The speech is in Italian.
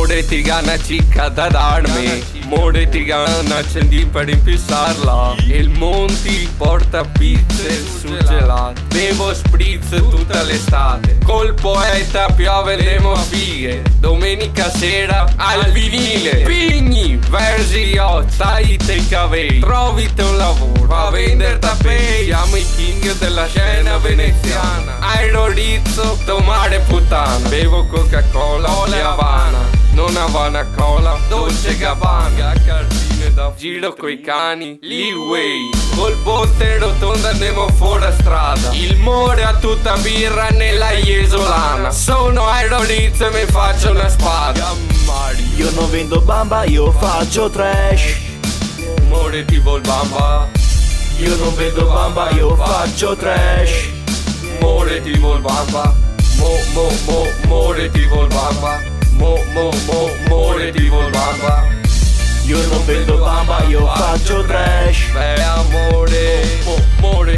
More ti gana cicca da darmi, more ti gana accendi per impissarla. Il Monti porta pizze su gelato, bevo spritz tutta l'estate. Col poeta piove demo fighe, domenica sera al vinile. Pigni, versi io, tagli te cavei, trovite un lavoro, va a vendere tappei. Siamo i king della scena veneziana, aerorizzo, tomare puttana. Bevo Coca-Cola, olio Havana, non Havana Cola, Dolce Gabbana. Cartine da giro coi cani, Leeway, col ponte rotonda andiamo fuori a strada. Il more ha tutta birra nella Iesolana. Sono aerorizzo e mi faccio una spada. Io non vendo bamba, io faccio trash. More ti vol bamba, Io non vendo bamba, io faccio trash. more ti vol bamba, more ti vol bamba, more ti vol bamba. Io non vendo bamba, io faccio trash. Beh,